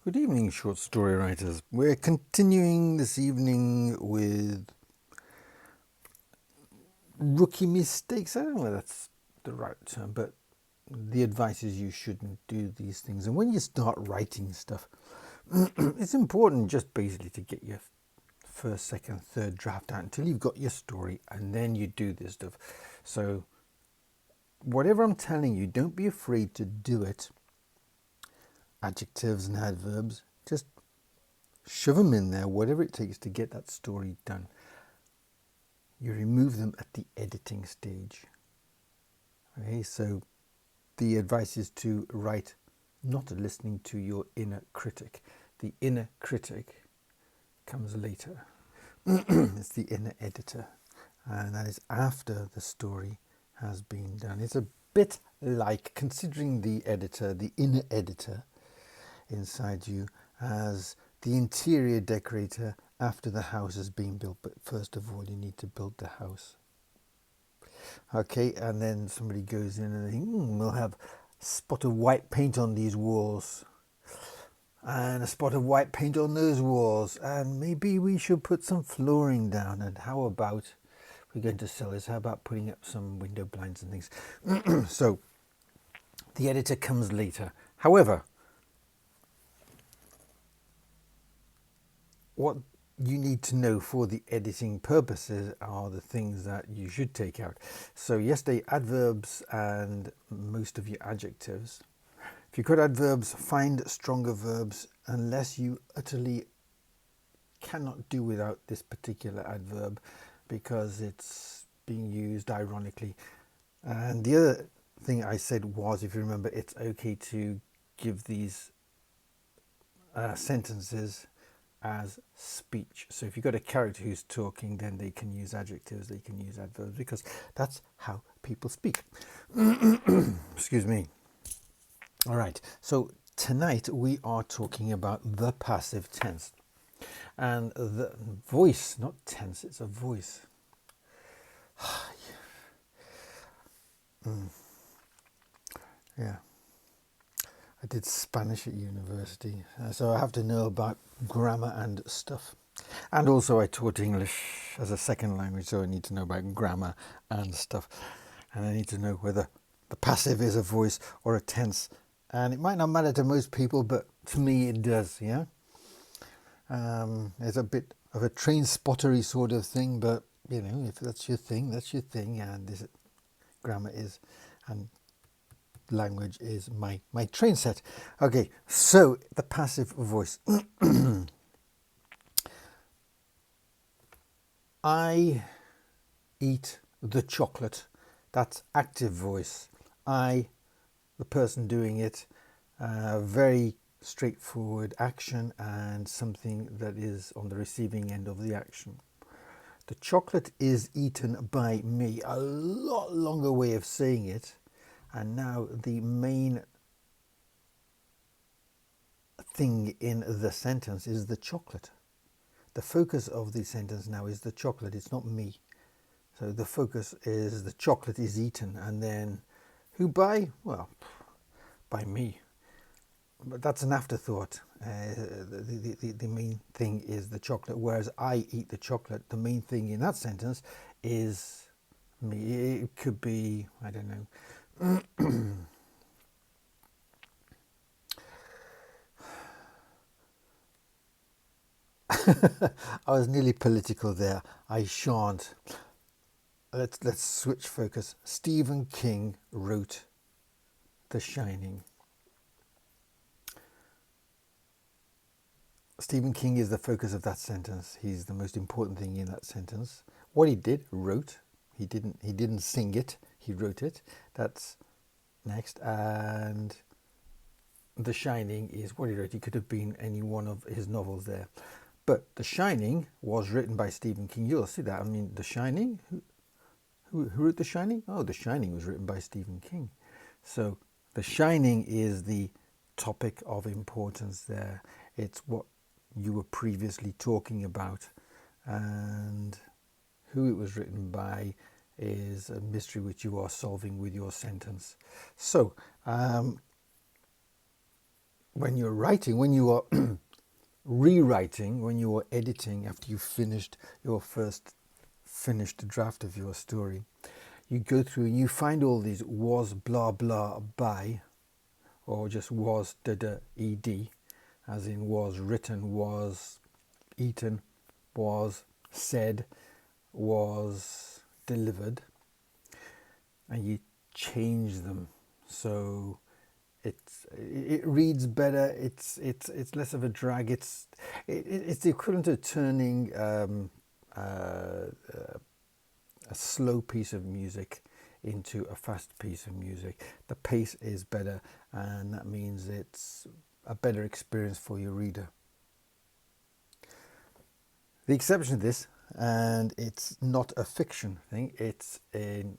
Good evening, short story writers. We're continuing this evening with rookie mistakes. I don't know if that's the right term, but the advice is you shouldn't do these things. And when you start writing stuff, it's important just basically to get your first, second, third draft out until you've got your story, and then you do this stuff. So, whatever I'm telling you, don't be afraid to do it. Adjectives and adverbs, just shove them in there, whatever it takes to get that story done. You remove them at the editing stage. Okay, so the advice is to write not listening to your inner critic. The inner critic comes later. It's the inner editor, and that is after the story has been done. It's a bit like considering the editor, the inner editor inside you, as the interior decorator after the house has been built. But first of all, you need to build the house. Okay, and then somebody goes in and thinks, we'll have a spot of white paint on these walls and a spot of white paint on those walls, and maybe we should put some flooring down, and how about we're going to sell this, how about putting up some window blinds and things. So the editor comes later. However, what you need to know for the editing purposes are the things that you should take out. So yesterday, adverbs and most of your adjectives. If you've got adverbs, find stronger verbs unless you utterly cannot do without this particular adverb because it's being used ironically. And the other thing I said was, if you remember, it's okay to give these sentences as speech. So if you've got a character who's talking, then they can use adjectives, they can use adverbs, because that's how people speak. Excuse me. All right, so tonight we are talking about the passive tense. And the voice, not tense, it's a voice. Yeah. I did Spanish at university, so I have to know about grammar and stuff. And also I taught English as a second language, so I need to know about grammar and stuff. And I need to know whether the passive is a voice or a tense. And it might not matter to most people, but to me it does, yeah? It's a bit of a train spottery sort of thing, but, you know, if that's your thing, that's your thing. And this grammar is, and language is my train set. Okay, so the passive voice. I eat the chocolate. That's active voice. I, the person doing it, very straightforward action and something that is on the receiving end of the action. The chocolate is eaten by me. A lot longer way of saying it. And now the main thing in the sentence is the chocolate. The focus of the sentence now is the chocolate. It's not me. So the focus is the chocolate is eaten, and then who by? Well, by me. But that's an afterthought. The main thing is the chocolate, whereas I eat the chocolate. The main thing in that sentence is me. It could be, I don't know. I was nearly political there. I shan't. Let's switch focus. Stephen King wrote The Shining. Stephen King is the focus of that sentence. He's the most important thing in that sentence. What he did, wrote. He didn't sing it. He wrote it. That's next. And The Shining is what he wrote. He could have been any one of his novels there. But The Shining was written by Stephen King. You'll see that. I mean, The Shining? Who wrote The Shining? Oh, The Shining was written by Stephen King. So The Shining is the topic of importance there. It's what you were previously talking about, and who it was written by is a mystery which you are solving with your sentence. So when you're writing, when you are rewriting, when you are editing after you've finished your first finished draft of your story, you go through and you find all these was blah blah by, or just was da da ed, as in was written, was eaten, was said, was delivered, and you change them so it reads better. It's less of a drag. It's the equivalent of turning a slow piece of music into a fast piece of music. The pace is better, and that means it's a better experience for your reader. The exception to this, and it's not a fiction thing, it's an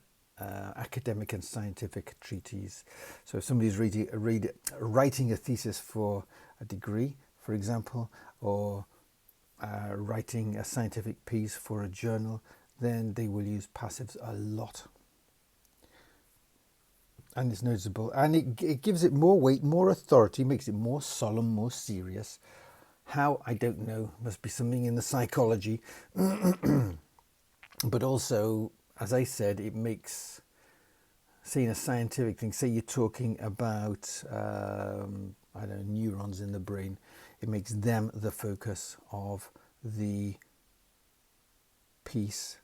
academic and scientific treatise. So if somebody's writing a thesis for a degree, for example, or writing a scientific piece for a journal, then they will use passives a lot. And it's noticeable. And it gives it more weight, more authority, makes it more solemn, more serious. How? I don't know. Must be something in the psychology. But also, as I said, it makes, saying a scientific thing, say you're talking about, I don't know, neurons in the brain, it makes them the focus of the piece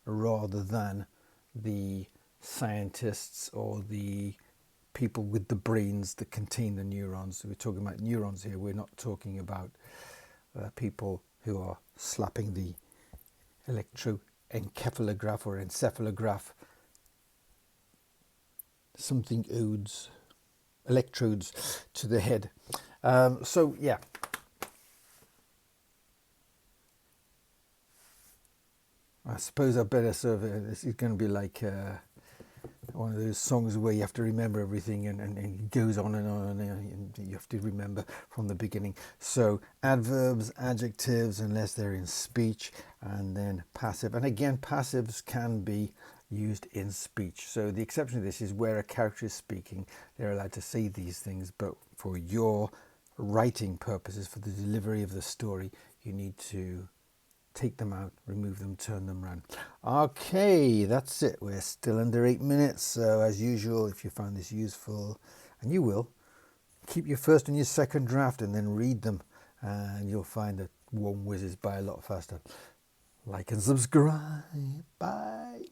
rather than the scientists or the people with the brains that contain the neurons. So we're talking about neurons here. We're not talking about people who are slapping the electroencephalograph or encephalograph something electrodes to the head. So yeah, I suppose I better sort of, this is going to be like one of those songs where you have to remember everything, and it goes on and on, and you have to remember from the beginning. So adverbs, adjectives, unless they're in speech, and then passive. And again, passives can be used in speech. So the exception to this is where a character is speaking, they're allowed to say these things, but for your writing purposes, for the delivery of the story, you need to take them out, remove them, turn them around. Okay, that's it. We're still under 8 minutes. So as usual, if you found this useful, and you will, keep your first and your second draft and then read them, and you'll find that one whizzes by a lot faster. Like and subscribe. Bye.